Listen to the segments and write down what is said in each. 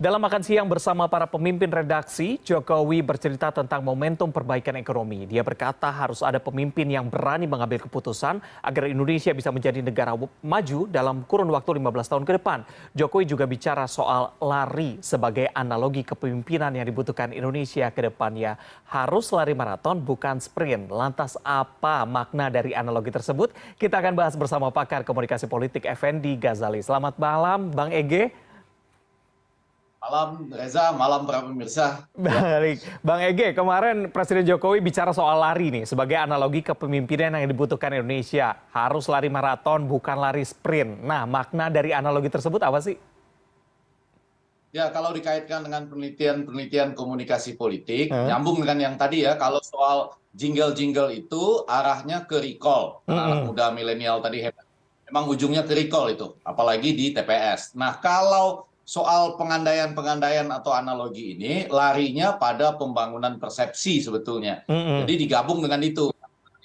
Dalam makan siang bersama para pemimpin redaksi, Jokowi bercerita tentang momentum perbaikan ekonomi. Dia berkata harus ada pemimpin yang berani mengambil keputusan agar Indonesia bisa menjadi negara maju dalam kurun waktu 15 tahun ke depan. Jokowi juga bicara soal lari sebagai analogi kepemimpinan yang dibutuhkan Indonesia ke depannya. Harus lari maraton bukan sprint. Lantas apa makna dari analogi tersebut? Kita akan bahas bersama pakar komunikasi politik Effendi Ghazali. Selamat malam Bang Ege. Malam Reza, malam para pemirsa. Baik, Bang Ege, kemarin Presiden Jokowi bicara soal lari nih, sebagai analogi kepemimpinan yang dibutuhkan Indonesia. Harus lari maraton, bukan lari sprint. Nah, makna dari analogi tersebut apa sih? Ya, kalau dikaitkan dengan penelitian komunikasi politik, nyambung dengan yang tadi ya, kalau soal jingle-jingle itu arahnya ke recall. Anak muda milenial tadi hebat. Memang ujungnya ke recall itu, apalagi di TPS. Nah, kalau soal pengandaian atau analogi ini larinya pada pembangunan persepsi sebetulnya. Jadi digabung dengan itu.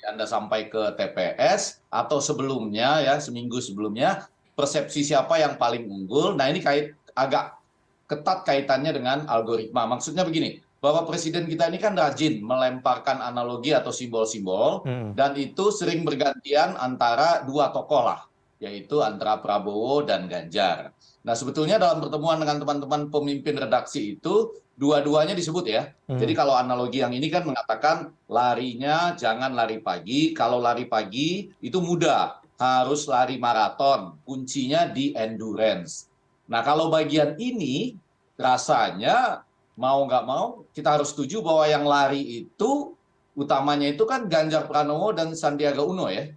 Anda sampai ke TPS atau sebelumnya ya seminggu sebelumnya persepsi siapa yang paling unggul. Nah ini agak ketat kaitannya dengan algoritma. Maksudnya begini, bahwa presiden kita ini kan rajin melemparkan analogi atau simbol-simbol dan itu sering bergantian antara dua tokoh lah, yaitu antara Prabowo dan Ganjar. Nah sebetulnya dalam pertemuan dengan teman-teman pemimpin redaksi itu dua-duanya disebut ya. Jadi kalau analogi yang ini kan mengatakan larinya jangan lari pagi. Kalau lari pagi itu mudah, harus lari maraton. Kuncinya di endurance. Nah kalau bagian ini rasanya mau nggak mau kita harus setuju bahwa yang lari itu utamanya itu kan Ganjar Pranowo dan Sandiaga Uno ya.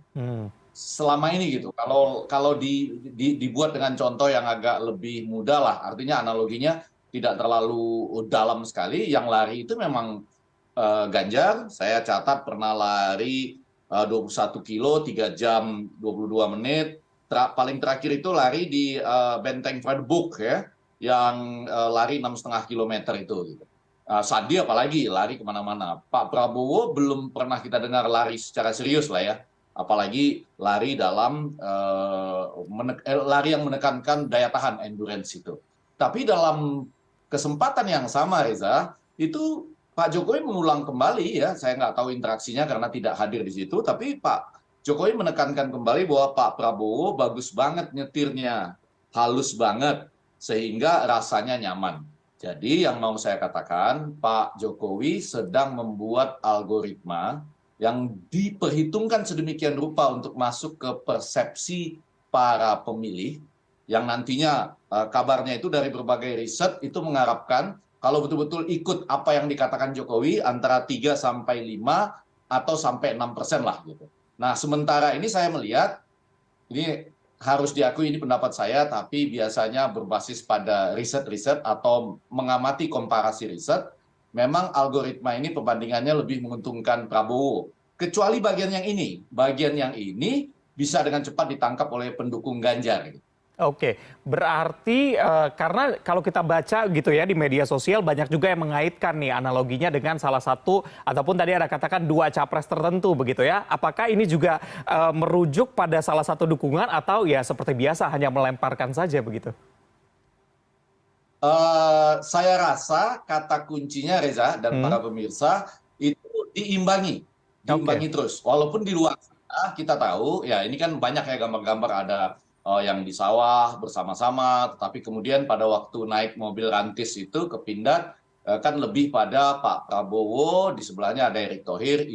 Selama ini gitu. Kalau dibuat dengan contoh yang agak lebih mudah lah, artinya analoginya tidak terlalu dalam sekali. Yang lari itu memang Ganjar, saya catat pernah lari 21 kilo 3 jam 22 menit. Paling terakhir itu lari di Benteng Fredebook ya, yang lari 6,5 kilometer itu. Gitu. Sandi apalagi lari kemana-mana. Pak Prabowo belum pernah kita dengar lari secara serius lah ya. Apalagi lari dalam lari yang menekankan daya tahan endurance itu. Tapi dalam kesempatan yang sama Reza, itu Pak Jokowi mengulang kembali ya, saya nggak tahu interaksinya karena tidak hadir di situ, tapi Pak Jokowi menekankan kembali bahwa Pak Prabowo bagus banget nyetirnya, halus banget, sehingga rasanya nyaman. Jadi yang mau saya katakan, Pak Jokowi sedang membuat algoritma yang diperhitungkan sedemikian rupa untuk masuk ke persepsi para pemilih yang nantinya kabarnya itu dari berbagai riset itu mengharapkan kalau betul-betul ikut apa yang dikatakan Jokowi antara 3 sampai 5 atau sampai 6% lah gitu. Nah, sementara ini saya melihat ini harus diakui ini pendapat saya tapi biasanya berbasis pada riset-riset atau mengamati komparasi riset. Memang algoritma ini perbandingannya lebih menguntungkan Prabowo. Kecuali bagian yang ini bisa dengan cepat ditangkap oleh pendukung Ganjar. Oke, berarti karena kalau kita baca gitu ya di media sosial banyak juga yang mengaitkan nih analoginya dengan salah satu ataupun tadi ada katakan dua capres tertentu begitu ya. Apakah ini juga merujuk pada salah satu dukungan atau ya seperti biasa hanya melemparkan saja begitu? Saya rasa kata kuncinya Reza dan para pemirsa itu diimbangi terus. Walaupun di luar sana kita tahu ya ini kan banyak ya gambar-gambar ada yang di sawah bersama-sama, tetapi kemudian pada waktu naik mobil rantis itu ke Pindad kan lebih pada Pak Prabowo, di sebelahnya ada Erick Thohir,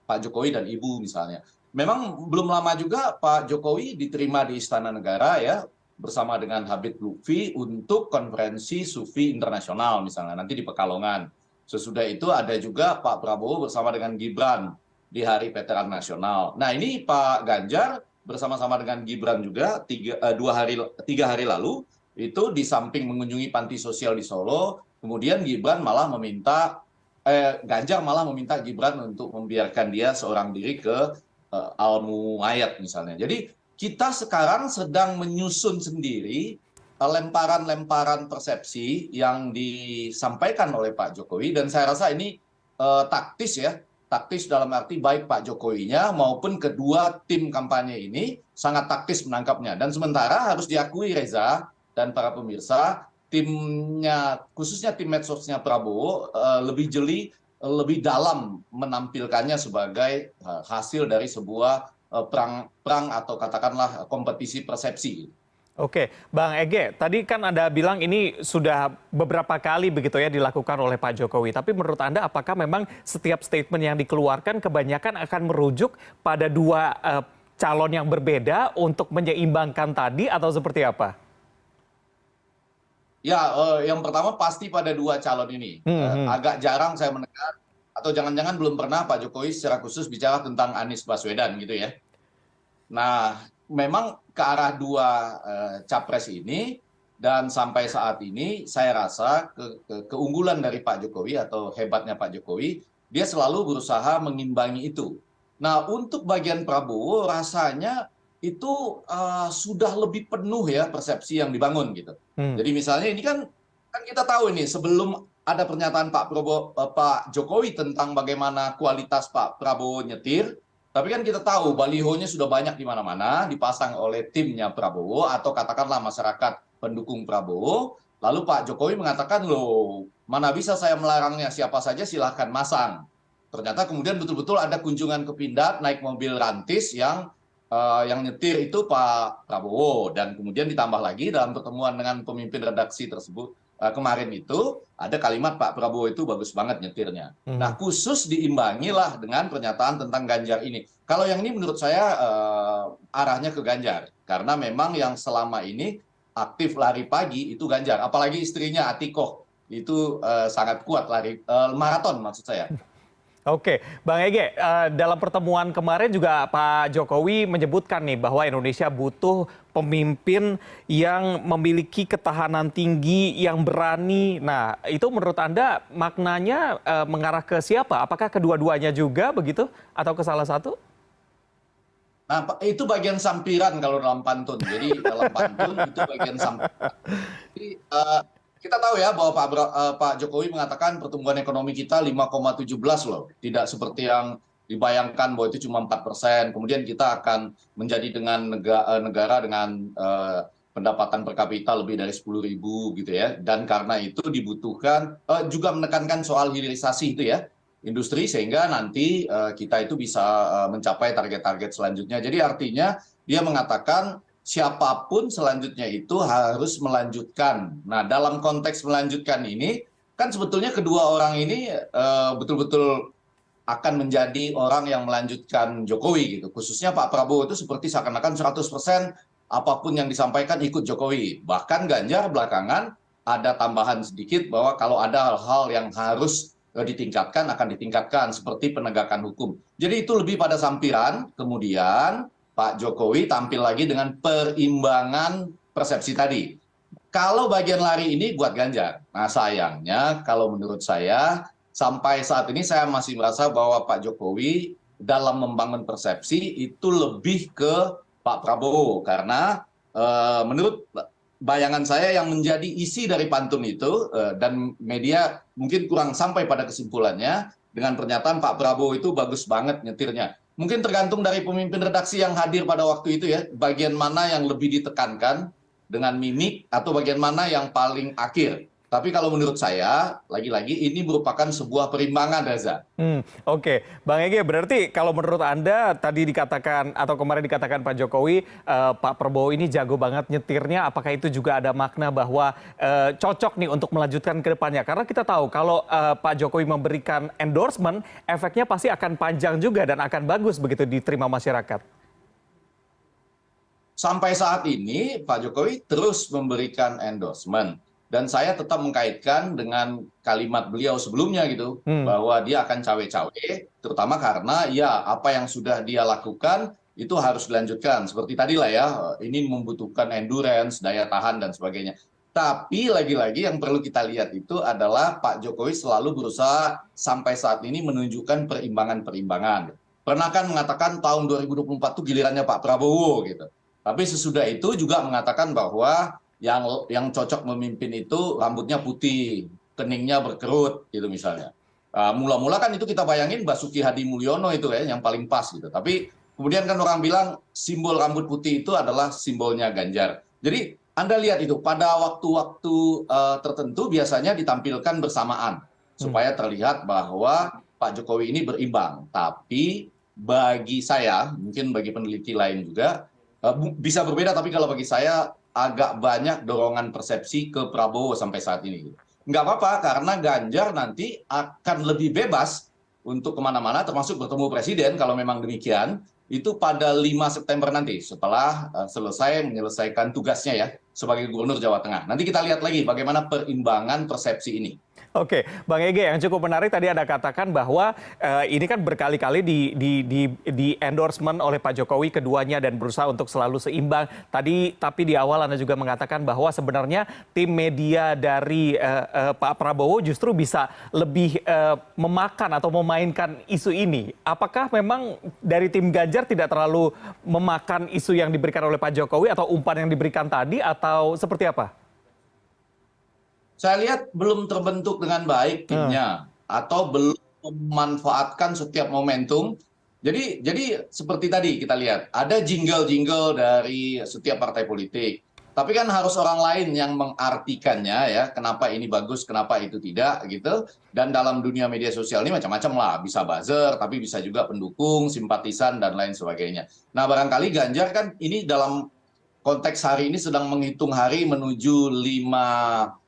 Pak Jokowi dan Ibu misalnya. Memang belum lama juga Pak Jokowi diterima di Istana Negara ya bersama dengan Habib Lutfi untuk konferensi Sufi internasional misalnya nanti di Pekalongan. Sesudah itu ada juga Pak Prabowo bersama dengan Gibran di Hari Veteran Nasional. Nah ini Pak Ganjar bersama-sama dengan Gibran juga 3 hari lalu itu di samping mengunjungi panti sosial di Solo, kemudian Ganjar malah meminta Gibran untuk membiarkan dia seorang diri ke Al-Muayyad misalnya. Jadi kita sekarang sedang menyusun sendiri lemparan-lemparan persepsi yang disampaikan oleh Pak Jokowi dan saya rasa ini taktis ya. Taktis dalam arti baik Pak Jokowinya maupun kedua tim kampanye ini sangat taktis menangkapnya. Dan sementara harus diakui Reza dan para pemirsa, timnya, khususnya tim medsosnya Prabowo lebih jeli, lebih dalam menampilkannya sebagai hasil dari sebuah perang atau katakanlah kompetisi persepsi. Oke, Bang Ege, tadi kan Anda bilang ini sudah beberapa kali begitu ya dilakukan oleh Pak Jokowi. Tapi menurut Anda apakah memang setiap statement yang dikeluarkan kebanyakan akan merujuk pada dua calon yang berbeda untuk menyeimbangkan tadi atau seperti apa? Ya, yang pertama pasti pada dua calon ini. Agak jarang saya mendengar, atau jangan-jangan belum pernah Pak Jokowi secara khusus bicara tentang Anies Baswedan gitu ya. Nah, memang ke arah dua capres ini, dan sampai saat ini saya rasa keunggulan dari Pak Jokowi atau hebatnya Pak Jokowi, dia selalu berusaha mengimbangi itu. Nah, untuk bagian Prabowo rasanya itu sudah lebih penuh ya persepsi yang dibangun gitu. Jadi misalnya ini kan kita tahu ini sebelum ada pernyataan Pak Jokowi tentang bagaimana kualitas Pak Prabowo nyetir. Tapi kan kita tahu balihonya sudah banyak di mana-mana dipasang oleh timnya Prabowo atau katakanlah masyarakat pendukung Prabowo. Lalu Pak Jokowi mengatakan, loh mana bisa saya melarangnya, siapa saja silahkan masang. Ternyata kemudian betul-betul ada kunjungan ke Pindad naik mobil rantis yang nyetir itu Pak Prabowo. Dan kemudian ditambah lagi dalam pertemuan dengan pemimpin redaksi tersebut kemarin itu ada kalimat Pak Prabowo itu bagus banget nyetirnya. Nah, khusus diimbangilah dengan pernyataan tentang Ganjar ini. Kalau yang ini menurut saya arahnya ke Ganjar, karena memang yang selama ini aktif lari pagi itu Ganjar, apalagi istrinya Atikoh itu sangat kuat lari maraton maksud saya. Oke, Bang Ege, dalam pertemuan kemarin juga Pak Jokowi menyebutkan nih bahwa Indonesia butuh pemimpin yang memiliki ketahanan tinggi, yang berani. Nah, itu menurut Anda maknanya mengarah ke siapa? Apakah kedua-duanya juga begitu atau ke salah satu? Nah, itu bagian sampiran kalau dalam pantun. Jadi dalam pantun itu bagian sampiran. Jadi, kita tahu ya bahwa Pak Jokowi mengatakan pertumbuhan ekonomi kita 5,17 loh. Tidak seperti yang dibayangkan bahwa itu cuma 4%. Kemudian kita akan menjadi dengan negara dengan pendapatan per kapita lebih dari 10.000 gitu ya. Dan karena itu dibutuhkan juga menekankan soal hilirisasi itu ya. Industri sehingga nanti kita itu bisa mencapai target-target selanjutnya. Jadi artinya dia mengatakan siapapun selanjutnya itu harus melanjutkan. Nah, dalam konteks melanjutkan ini, kan sebetulnya kedua orang ini betul-betul akan menjadi orang yang melanjutkan Jokowi gitu. Khususnya Pak Prabowo itu seperti seakan-akan 100% apapun yang disampaikan ikut Jokowi. Bahkan Ganjar belakangan ada tambahan sedikit bahwa kalau ada hal-hal yang harus ditingkatkan akan ditingkatkan seperti penegakan hukum. Jadi itu lebih pada sampiran, kemudian Pak Jokowi tampil lagi dengan perimbangan persepsi tadi. Kalau bagian lari ini buat Ganjar. Nah, sayangnya kalau menurut saya sampai saat ini saya masih merasa bahwa Pak Jokowi dalam membangun persepsi itu lebih ke Pak Prabowo. Karena menurut bayangan saya yang menjadi isi dari pantun itu dan media mungkin kurang sampai pada kesimpulannya dengan pernyataan Pak Prabowo itu bagus banget nyetirnya. Mungkin tergantung dari pemimpin redaksi yang hadir pada waktu itu ya, bagian mana yang lebih ditekankan dengan mimik atau bagian mana yang paling akhir. Tapi kalau menurut saya, lagi-lagi ini merupakan sebuah perimbangan, Reza. Oke, Bang Ege, berarti kalau menurut Anda tadi dikatakan atau kemarin dikatakan Pak Jokowi, Pak Prabowo ini jago banget nyetirnya, apakah itu juga ada makna bahwa cocok nih untuk melanjutkan ke depannya? Karena kita tahu kalau Pak Jokowi memberikan endorsement, efeknya pasti akan panjang juga dan akan bagus begitu diterima masyarakat. Sampai saat ini Pak Jokowi terus memberikan endorsement. Dan saya tetap mengkaitkan dengan kalimat beliau sebelumnya gitu, bahwa dia akan cawe-cawe, terutama karena ya apa yang sudah dia lakukan itu harus dilanjutkan. Seperti tadi lah ya, ini membutuhkan endurance, daya tahan dan sebagainya. Tapi lagi-lagi yang perlu kita lihat itu adalah Pak Jokowi selalu berusaha sampai saat ini menunjukkan perimbangan-perimbangan. Pernah kan mengatakan tahun 2024 itu gilirannya Pak Prabowo gitu. Tapi sesudah itu juga mengatakan bahwa yang cocok memimpin itu rambutnya putih, keningnya berkerut gitu misalnya. Mula-mula kan itu kita bayangin Basuki Hadi Mulyono itu ya yang paling pas gitu. Tapi kemudian kan orang bilang simbol rambut putih itu adalah simbolnya Ganjar. Jadi Anda lihat itu pada waktu-waktu tertentu biasanya ditampilkan bersamaan supaya terlihat bahwa Pak Jokowi ini berimbang. Tapi bagi saya, mungkin bagi peneliti lain juga bisa berbeda. Tapi kalau bagi saya agak banyak dorongan persepsi ke Prabowo sampai saat ini. Nggak apa-apa karena Ganjar nanti akan lebih bebas untuk kemana-mana, termasuk bertemu presiden kalau memang demikian. Itu pada 5 September nanti setelah selesai menyelesaikan tugasnya ya sebagai Gubernur Jawa Tengah. Nanti kita lihat lagi bagaimana perimbangan persepsi ini. Oke, Bang Ege, yang cukup menarik tadi Anda katakan bahwa ini kan berkali-kali di endorsement oleh Pak Jokowi keduanya dan berusaha untuk selalu seimbang. Tapi di awal Anda juga mengatakan bahwa sebenarnya tim media dari Pak Prabowo justru bisa lebih memakan atau memainkan isu ini. Apakah memang dari tim Ganjar tidak terlalu memakan isu yang diberikan oleh Pak Jokowi atau umpan yang diberikan tadi atau seperti apa? Saya lihat belum terbentuk dengan baik timnya atau belum memanfaatkan setiap momentum. Jadi seperti tadi kita lihat ada jingle-jingle dari setiap partai politik. Tapi kan harus orang lain yang mengartikannya ya, kenapa ini bagus, kenapa itu tidak gitu. Dan dalam dunia media sosial ini macam-macam lah, bisa buzzer, tapi bisa juga pendukung, simpatisan dan lain sebagainya. Nah, barangkali Ganjar kan ini dalam konteks hari ini sedang menghitung hari menuju 5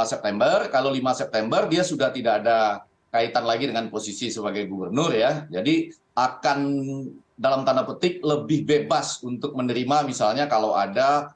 September. Kalau 5 September dia sudah tidak ada kaitan lagi dengan posisi sebagai gubernur ya. Jadi akan dalam tanda petik lebih bebas untuk menerima misalnya kalau ada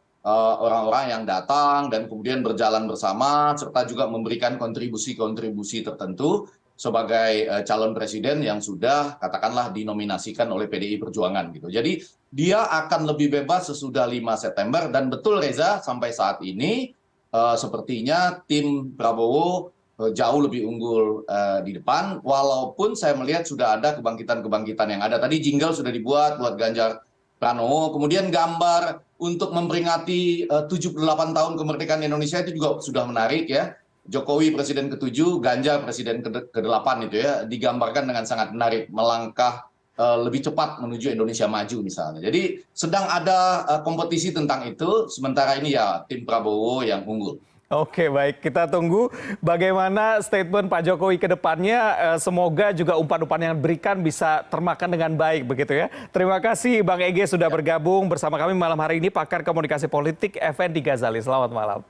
orang-orang yang datang dan kemudian berjalan bersama serta juga memberikan kontribusi-kontribusi tertentu sebagai calon presiden yang sudah katakanlah dinominasikan oleh PDI Perjuangan gitu. Jadi dia akan lebih bebas sesudah 5 September dan betul Reza sampai saat ini sepertinya tim Prabowo jauh lebih unggul di depan, walaupun saya melihat sudah ada kebangkitan-kebangkitan yang ada. Tadi jingle sudah dibuat buat Ganjar Pranowo, kemudian gambar untuk memperingati 78 tahun kemerdekaan Indonesia itu juga sudah menarik ya. Jokowi presiden ke-7, Ganjar presiden ke-8 itu ya, digambarkan dengan sangat menarik, melangkah lebih cepat menuju Indonesia maju misalnya. Jadi sedang ada kompetisi tentang itu, sementara ini ya tim Prabowo yang unggul. Oke, baik. Kita tunggu bagaimana statement Pak Jokowi ke depannya. Semoga juga umpan-umpan yang diberikan bisa termakan dengan baik begitu ya. Terima kasih Bang Ege sudah bergabung bersama kami malam hari ini, pakar komunikasi politik Effendi Ghazali. Selamat malam.